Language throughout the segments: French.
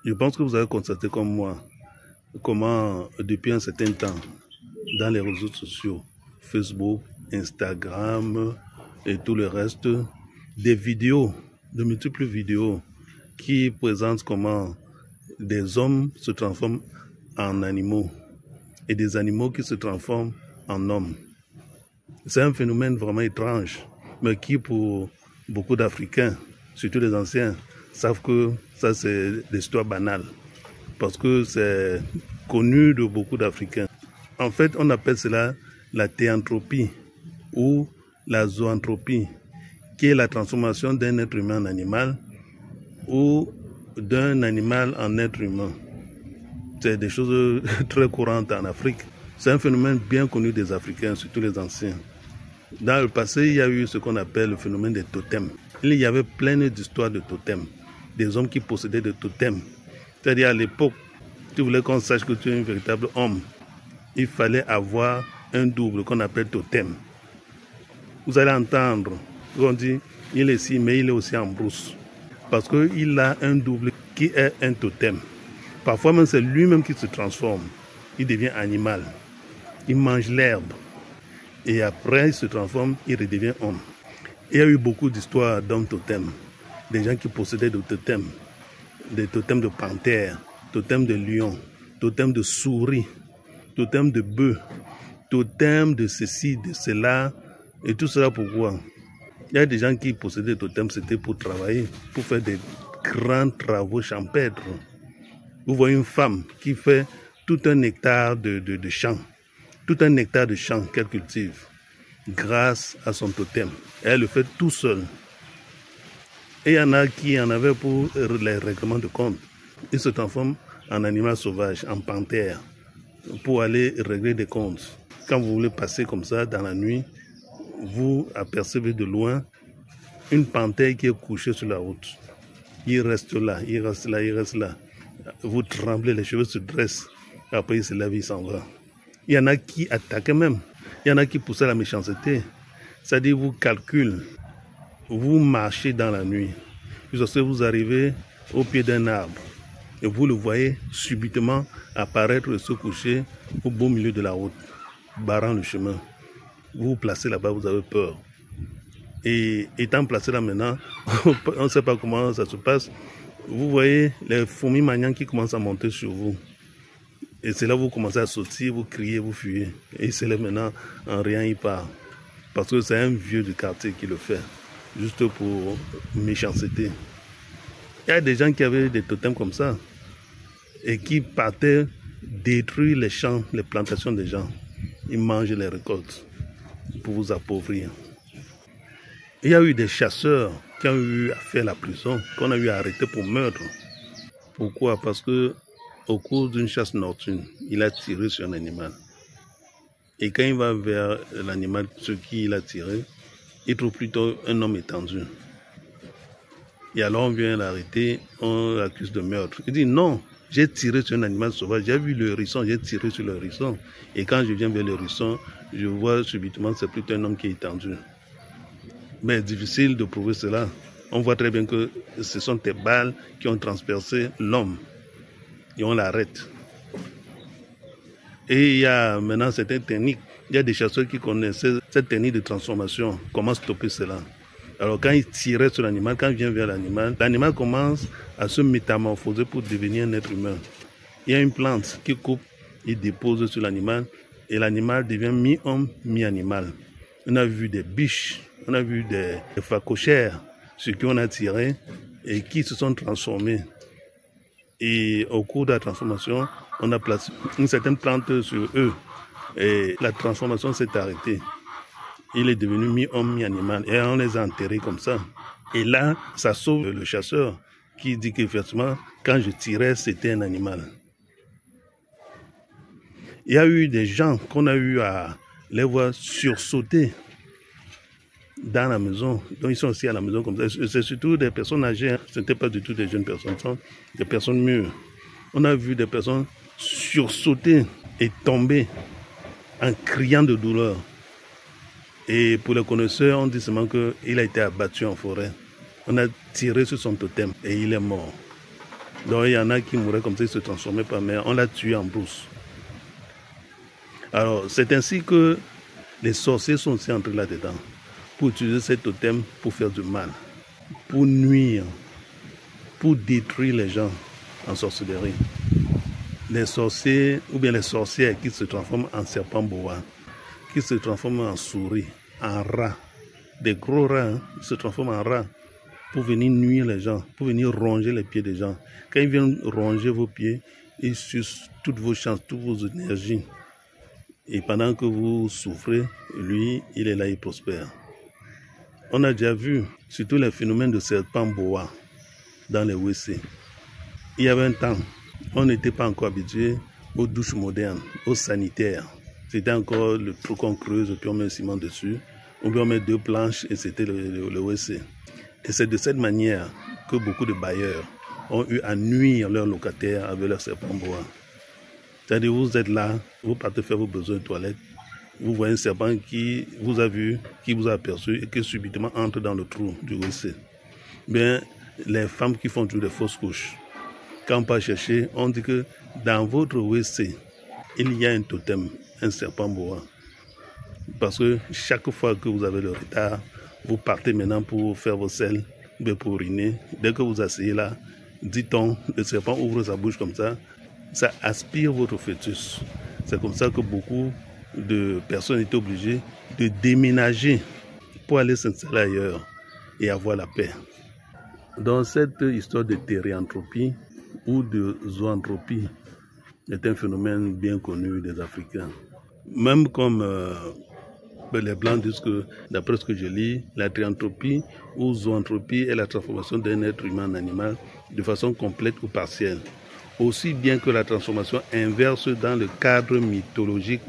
Je pense que vous avez constaté comme moi comment depuis un certain temps, dans les réseaux sociaux, Facebook, Instagram et tout le reste, des vidéos, de multiples vidéos qui présentent comment des hommes se transforment en animaux et des animaux qui se transforment en hommes. C'est un phénomène vraiment étrange, mais qui pour beaucoup d'Africains, surtout les anciens, savent que ça c'est l'histoire banale, parce que c'est connu de beaucoup d'Africains. En fait, on appelle cela la théanthropie ou la zoanthropie, qui est la transformation d'un être humain en animal ou d'un animal en être humain. C'est des choses très courantes en Afrique. C'est un phénomène bien connu des Africains, surtout les anciens. Dans le passé, il y a eu ce qu'on appelle le phénomène des totems. Il y avait plein d'histoires de totems, des hommes qui possédaient des totems. C'est-à-dire à l'époque, si tu voulais qu'on sache que tu es un véritable homme, il fallait avoir un double qu'on appelle totem. Vous allez entendre, on dit, il est ici, mais il est aussi en brousse. Parce qu'il a un double qui est un totem. Parfois même c'est lui-même qui se transforme. Il devient animal. Il mange l'herbe. Et après, il se transforme, il redevient homme. Il y a eu beaucoup d'histoires d'hommes totems. Des gens qui possédaient des totems de panthère, totems de lion, totems de souris, totems de bœuf, totems de ceci, de cela. Et tout cela pourquoi? Il y a des gens qui possédaient des totems, c'était pour travailler, pour faire des grands travaux champêtres. Vous voyez une femme qui fait tout un hectare de champs, tout un hectare de champs qu'elle cultive grâce à son totem. Elle le fait tout seul. Et il y en a qui en avaient pour les règlements de compte. Ils se transforment en animal sauvage, en panthère, pour aller régler des comptes. Quand vous voulez passer comme ça dans la nuit, vous apercevez de loin une panthère qui est couchée sur la route. Il reste là, il reste là, il reste là. Vous tremblez, les cheveux se dressent. Après, il se lève, il s'en va. Il y en a qui attaquent même. Il y en a qui poussent à la méchanceté. C'est-à-dire, vous calculez, vous marchez dans la nuit. Jusqu'à vous arrivez au pied d'un arbre. Et vous le voyez subitement apparaître et se coucher au beau milieu de la route, barrant le chemin. Vous vous placez là-bas, vous avez peur. Et étant placé là maintenant, on ne sait pas comment ça se passe. Vous voyez les fourmis maniantes qui commencent à monter sur vous. Et c'est là que vous commencez à sauter, vous criez, vous fuyez. Et c'est là maintenant, en rien il part. Parce que c'est un vieux du quartier qui le fait, juste pour méchanceté. Il y a des gens qui avaient des totems comme ça et qui partaient détruire les champs, les plantations des gens. Ils mangent les récoltes pour vous appauvrir. Il y a eu des chasseurs qui ont eu à faire la prison, qu'on a eu à arrêter pour meurtre. Pourquoi? Parce que au cours d'une chasse nocturne, il a tiré sur un animal. Et quand il va vers l'animal sur qui il a tiré, il trouve plutôt un homme étendu. Et alors on vient l'arrêter, on l'accuse de meurtre. Il dit non, j'ai tiré sur un animal sauvage, j'ai vu le hérisson, j'ai tiré sur le hérisson. Et quand je viens vers le hérisson, je vois subitement c'est plutôt un homme qui est étendu. Mais difficile de prouver cela. On voit très bien que ce sont des balles qui ont transpercé l'homme. Et on l'arrête. Et il y a maintenant certaines techniques. Il y a des chasseurs qui connaissaient cette technique de transformation. Comment stopper cela? Alors quand il tirait sur l'animal, quand il vient vers l'animal commence à se métamorphoser pour devenir un être humain. Il y a une plante qui coupe, il dépose sur l'animal et l'animal devient mi-homme, mi-animal. On a vu des biches, on a vu des phacochères sur qui on a tiré et qui se sont transformés. Et au cours de la transformation, on a placé une certaine plante sur eux. Et la transformation s'est arrêtée. Il est devenu mi-homme, mi-animal. Et on les a enterrés comme ça. Et là, ça sauve le chasseur qui dit qu'effectivement, quand je tirais, c'était un animal. Il y a eu des gens qu'on a eu à les voir sursauter dans la maison. Donc ils sont aussi à la maison comme ça. C'est surtout des personnes âgées. Ce n'était pas du tout des jeunes personnes. Ce sont des personnes mûres. On a vu des personnes sursauter et tomber en criant de douleur. Et pour les connaisseurs, on dit seulement qu'il a été abattu en forêt. On a tiré sur son totem et il est mort. Donc il y en a qui mouraient comme ça, ils se transformaient pas, mais on l'a tué en brousse. Alors c'est ainsi que les sorciers sont aussi entrés là-dedans, pour utiliser ces totems pour faire du mal, pour nuire, pour détruire les gens en sorcellerie. Les sorciers ou bien les sorcières qui se transforment en serpent boa, qui se transforment en souris, en rats, des gros rats, hein, se transforment en rats pour venir nuire les gens, pour venir ronger les pieds des gens. Quand ils viennent ronger vos pieds, ils sucent toutes vos chances, toutes vos énergies. Et pendant que vous souffrez, lui, il est là, il prospère. On a déjà vu surtout les phénomènes de serpent boa dans les WC. Il y avait un temps, on n'était pas encore habitué aux douches modernes, aux sanitaires. C'était encore le truc qu'on creuse, puis on met le ciment dessus, ou bien on met 2 planches et c'était le WC. Et c'est de cette manière que beaucoup de bailleurs ont eu à nuire leurs locataires avec leurs serpents boa. C'est-à-dire vous êtes là, vous partez faire vos besoins de toilette, vous voyez un serpent qui vous a vu, qui vous a aperçu et qui subitement entre dans le trou du WC. Bien, les femmes qui font toujours des fausses couches, quand on part chercher, on dit que dans votre WC, il y a un totem, un serpent boa. Parce que chaque fois que vous avez le retard, vous partez maintenant pour faire vos selles, pour uriner. Dès que vous asseyez là, dit-on, le serpent ouvre sa bouche comme ça aspire votre fœtus. C'est comme ça que beaucoup de personnes étaient obligées de déménager pour aller s'installer ailleurs et avoir la paix. Dans cette histoire de thérianthropie ou de zoanthropie, est un phénomène bien connu des Africains. Même comme les Blancs disent que, d'après ce que je lis, la thérianthropie ou zoanthropie est la transformation d'un être humain en animal de façon complète ou partielle, aussi bien que la transformation inverse dans le cadre mythologique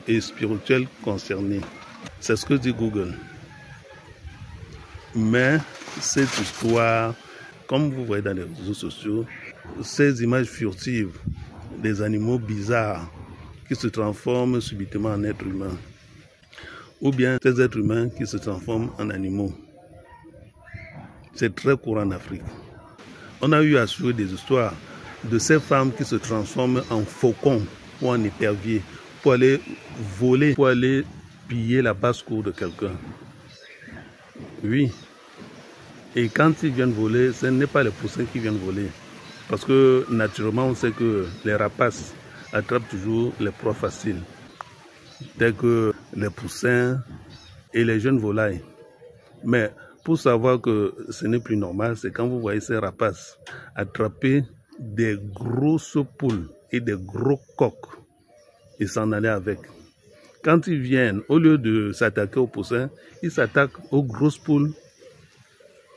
et spirituel concerné. C'est ce que dit Google. Mais cette histoire, comme vous voyez dans les réseaux sociaux, ces images furtives des animaux bizarres qui se transforment subitement en êtres humains, ou bien ces êtres humains qui se transforment en animaux, c'est très courant en Afrique. On a eu à suivre des histoires de ces femmes qui se transforment en faucons ou en éperviers pour aller voler, pour aller piller la basse-cour de quelqu'un. Oui. Et quand ils viennent voler, ce n'est pas les poussins qui viennent voler. Parce que naturellement, on sait que les rapaces attrapent toujours les proies faciles, tels que les poussins et les jeunes volailles. Mais pour savoir que ce n'est plus normal, c'est quand vous voyez ces rapaces attraper des grosses poules et des gros coqs et s'en aller avec. Quand ils viennent, au lieu de s'attaquer aux poussins, ils s'attaquent aux grosses poules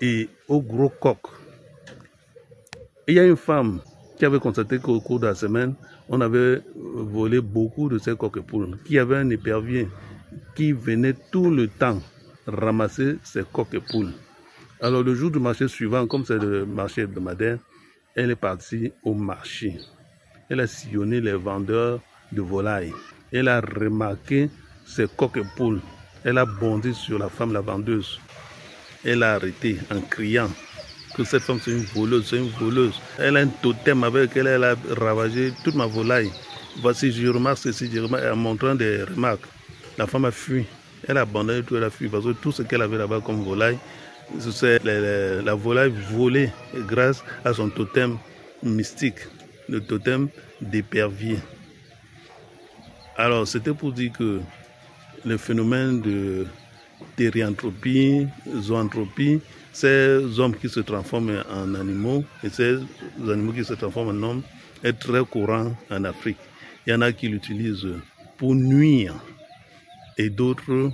et aux gros coqs. Il y a une femme qui avait constaté qu'au cours de la semaine, on avait volé beaucoup de ces coqs et poules, qui avait un épervier qui venait tout le temps ramasser ces coqs et poules. Alors le jour du marché suivant, comme c'est le marché hebdomadaire, elle est partie au marché. Elle a sillonné les vendeurs de volailles. Elle a remarqué ces coqs et poules. Elle a bondi sur la femme, la vendeuse. Elle a arrêté en criant que cette femme c'est une voleuse, c'est une voleuse. Elle a un totem avec elle, elle a ravagé toute ma volaille. Voici, je remarque ceci, je remarque, en montrant des remarques. La femme a fui. Elle a abandonné tout, elle a fui parce que tout ce qu'elle avait là-bas comme volaille, c'est la volaille volée grâce à son totem mystique, le totem d'épervier. Alors, c'était pour dire que le phénomène de thérianthropie, zoanthropie, ces hommes qui se transforment en animaux et ces animaux qui se transforment en hommes est très courant en Afrique. Il y en a qui l'utilisent pour nuire et d'autres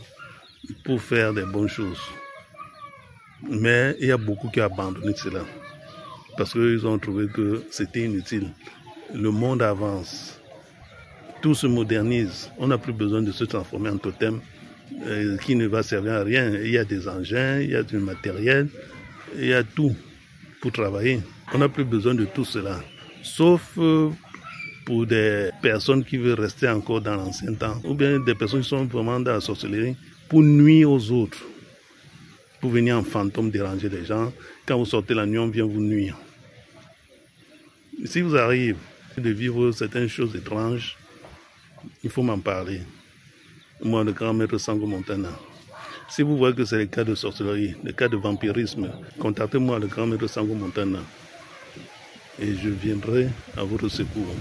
pour faire des bonnes choses. Mais il y a beaucoup qui ont abandonné cela parce qu'ils ont trouvé que c'était inutile. Le monde avance, tout se modernise. On n'a plus besoin de se transformer en totem qui ne va servir à rien. Il y a des engins, il y a du matériel, il y a tout pour travailler. On n'a plus besoin de tout cela, sauf pour des personnes qui veulent rester encore dans l'ancien temps, ou bien des personnes qui sont vraiment dans la sorcellerie pour nuire aux autres, pour venir en fantôme déranger les gens. Quand vous sortez la nuit, on vient vous nuire. Si vous arrivez de vivre certaines choses étranges, il faut m'en parler. Moi, le grand maître Sango Montana. Si vous voyez que c'est le cas de sorcellerie, le cas de vampirisme, contactez-moi, le grand maître Sango Montana, et je viendrai à votre secours.